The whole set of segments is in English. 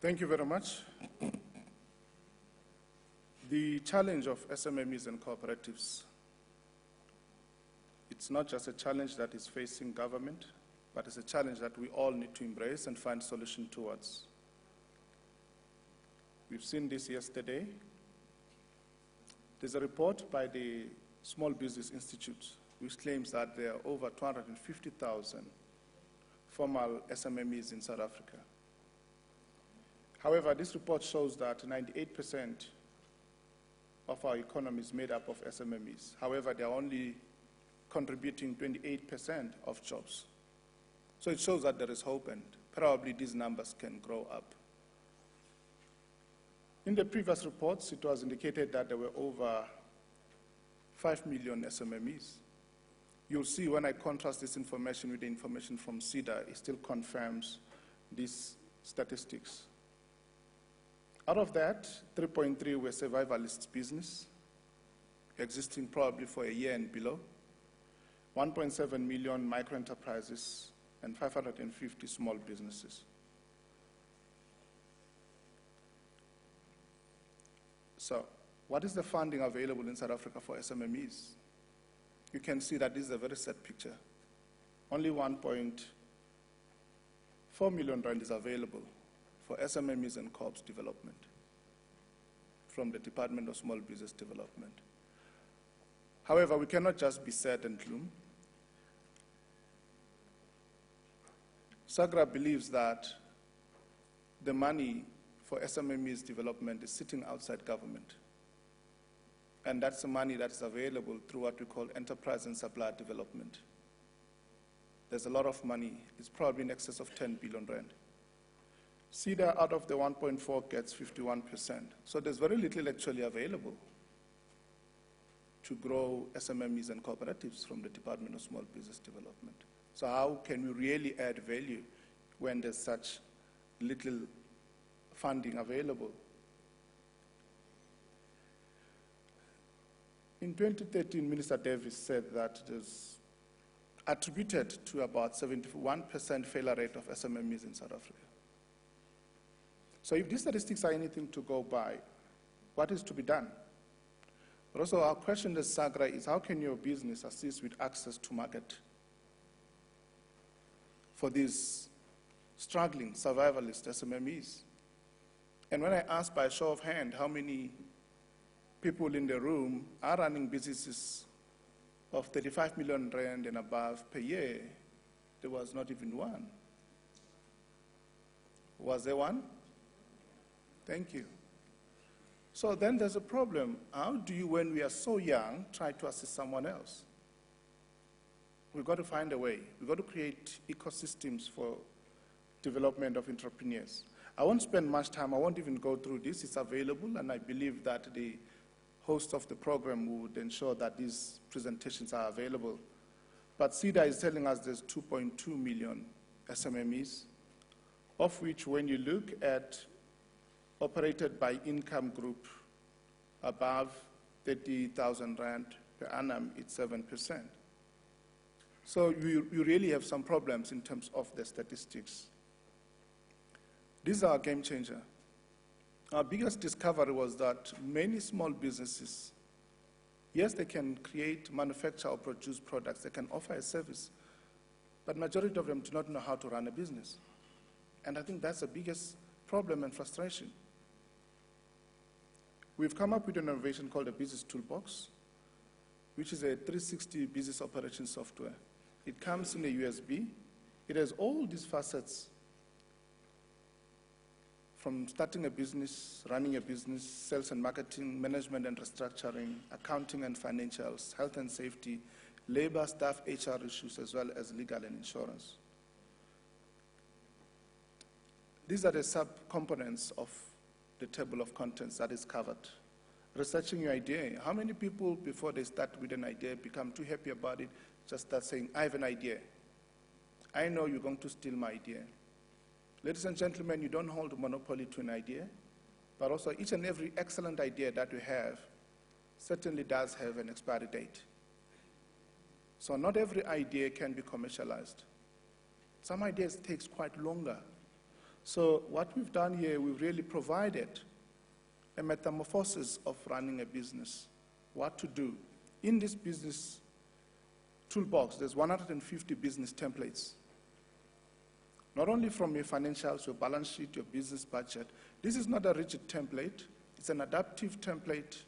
Thank you very much. The challenge of SMMEs and cooperatives, it's not just a challenge that is facing government, but it's a challenge that we all need to embrace and find solution towards. We've seen this yesterday. There's a report by the Small Business Institute which claims that there are over 250,000 formal SMMEs in South Africa. However, this report shows that 98% of our economy is made up of SMMEs. However, they are only contributing 28% of jobs. So it shows that there is hope, and probably these numbers can grow up. In the previous reports, it was indicated that there were over 5 million SMMEs. You'll see when I contrast this information with the information from CEDA, it still confirms these statistics. Out of that, 3.3 were survivalist business, existing probably for a year and below, 1.7 million micro-enterprises, and 550 small businesses. So, what is the funding available in South Africa for SMMEs? You can see that this is a very sad picture. Only 1.4 million rand is available for SMMEs and co-ops development from the Department of Small Business Development. However, we cannot just be sad and gloom. SAGRA believes that the money for SMMEs development is sitting outside government. And that's the money that's available through what we call enterprise and supplier development. There's a lot of money. It's probably in excess of 10 billion rand. CEDA out of the 1.4 gets 51%. So there's very little actually available to grow SMMEs and cooperatives from the Department of Small Business Development. So how can we really add value when there's such little funding available? In 2013, Minister Davis said that there's attributed to about 71% failure rate of SMMEs in South Africa. So if these statistics are anything to go by, what is to be done? But also our question as SAGRA is, how can your business assist with access to market for these struggling survivalist SMMEs? And when I ask by a show of hand how many people in the room are running businesses of 35 million rand and above per year, there was not even one. Was there one? Thank you. So then there's a problem. How do you, when we are so young, try to assist someone else? We've got to find a way. We've got to create ecosystems for development of entrepreneurs. I won't spend much time. I won't even go through this. It's available, and I believe that the host of the program would ensure that these presentations are available. But CEDA is telling us there's 2.2 million SMMEs, of which when you look at operated by income group above 30,000 rand per annum, it's 7%. So you really have some problems in terms of the statistics. These are a game changer. Our biggest discovery was that many small businesses, yes, they can create, manufacture, or produce products, they can offer a service, but majority of them do not know how to run a business. And I think that's the biggest problem and frustration. We've come up with an innovation called a Business Toolbox, which is a 360 business operation software. It comes in a USB. It has all these facets, from starting a business, running a business, sales and marketing, management and restructuring, accounting and financials, health and safety, labor, staff, HR issues, as well as legal and insurance. These are the sub-components of the table of contents that is covered. Researching your idea. How many people, before they start with an idea, become too happy about it, just start saying, I have an idea. I know you're going to steal my idea. Ladies and gentlemen, you don't hold a monopoly to an idea, but also each and every excellent idea that you have certainly does have an expiry date. So not every idea can be commercialized. Some ideas take quite longer. So what we've done here, we've really provided a metamorphosis of running a business, what to do. In this business toolbox, there's 150 business templates. Not only from your financials, your balance sheet, your business budget. This is not a rigid template. It's an adaptive template.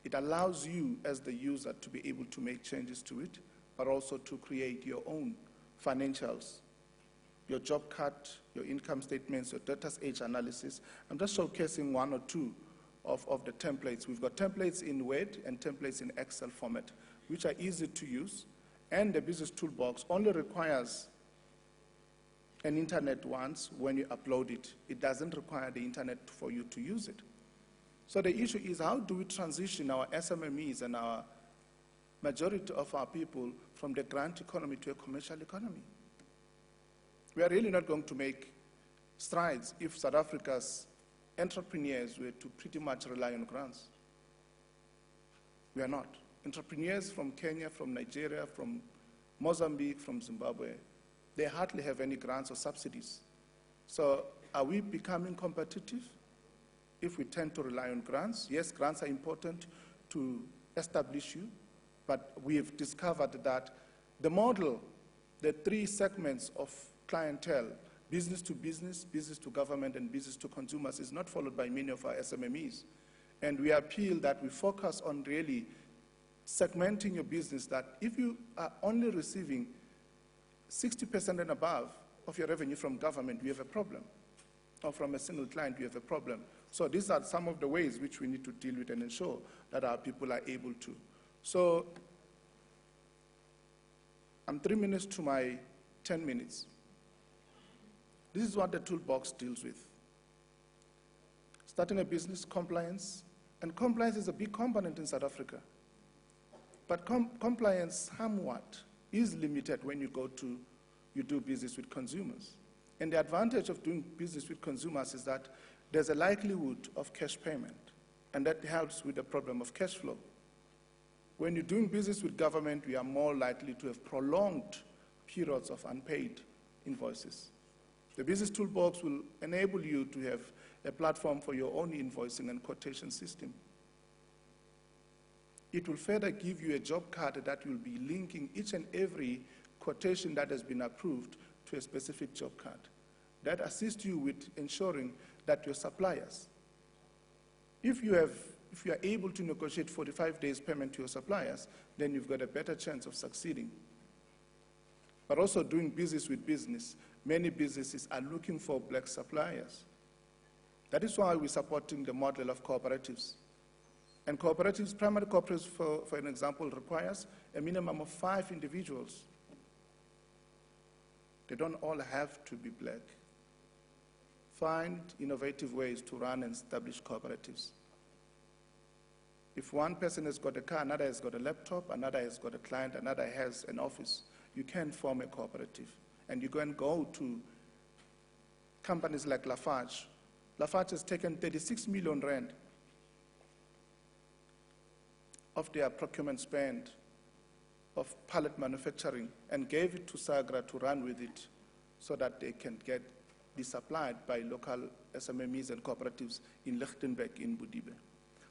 It allows you as the user to be able to make changes to it, but also to create your own financials, your job cut, your income statements, your debtors age analysis. I'm just showcasing one or two of the templates. We've got templates in Word and templates in Excel format, which are easy to use. And the business toolbox only requires an internet once when you upload it. It doesn't require the internet for you to use it. So the issue is, how do we transition our SMMEs and our majority of our people from the grant economy to a commercial economy? We are really not going to make strides if South Africa's entrepreneurs were to pretty much rely on grants. We are not. Entrepreneurs from Kenya, from Nigeria, from Mozambique, from Zimbabwe, they hardly have any grants or subsidies. So are we becoming competitive if we tend to rely on grants? Yes, grants are important to establish you, but we have discovered that the model, the three segments of clientele, business to business, business to government, and business to consumers, is not followed by many of our SMMEs. And we appeal that we focus on really segmenting your business, that if you are only receiving 60% and above of your revenue from government, we have a problem. Or from a single client, we have a problem. So these are some of the ways which we need to deal with and ensure that our people are able to. So I'm 3 minutes to my 10 minutes. This is what the toolbox deals with. Starting a business, compliance, and compliance is a big component in South Africa. But compliance somewhat is limited when you do business with consumers. And the advantage of doing business with consumers is that there's a likelihood of cash payment, and that helps with the problem of cash flow. When you're doing business with government, we are more likely to have prolonged periods of unpaid invoices. The business toolbox will enable you to have a platform for your own invoicing and quotation system. It will further give you a job card that will be linking each and every quotation that has been approved to a specific job card. That assists you with ensuring that your suppliers, if you are able to negotiate 45 days payment to your suppliers, then you've got a better chance of succeeding. But also doing business with business, many businesses are looking for black suppliers. That is why we're supporting the model of cooperatives. And cooperatives, primary cooperatives, for an example, requires a minimum of 5 individuals. They don't all have to be black. Find innovative ways to run and establish cooperatives. If one person has got a car, another has got a laptop, another has got a client, another has an office, you can form a cooperative. And you can go to companies like Lafarge. Lafarge has taken 36 million rand of their procurement spend of pallet manufacturing and gave it to Sagra to run with it so that they can be supplied by local SMMEs and cooperatives in Lichtenberg, in Budibe.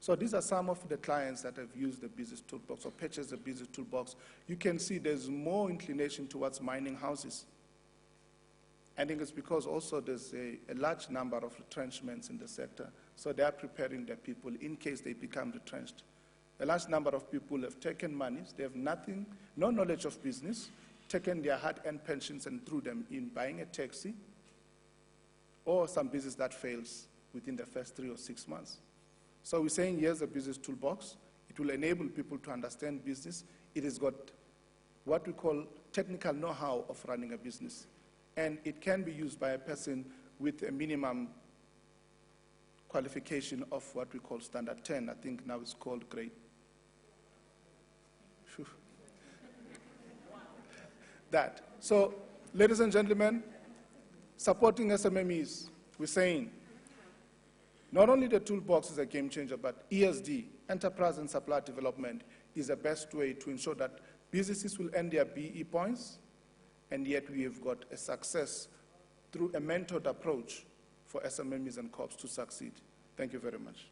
So these are some of the clients that have used the business toolbox or purchased the business toolbox. You can see there's more inclination towards mining houses. I think it's because also there's a large number of retrenchments in the sector, so they are preparing their people in case they become retrenched. A large number of people have taken monies, they have nothing, no knowledge of business, taken their hard-earned pensions and threw them in buying a taxi or some business that fails within the first 3 or 6 months. So we're saying here's a business toolbox. It will enable people to understand business. It has got what we call technical know-how of running a business. And it can be used by a person with a minimum qualification of what we call standard 10. I think now it's called grade. That. So, ladies and gentlemen, supporting SMMEs, we're saying not only the toolbox is a game changer, but ESD, enterprise and supplier development, is the best way to ensure that businesses will earn their BE points, and yet we have got a success through a mentored approach for SMMEs and COPs to succeed. Thank you very much.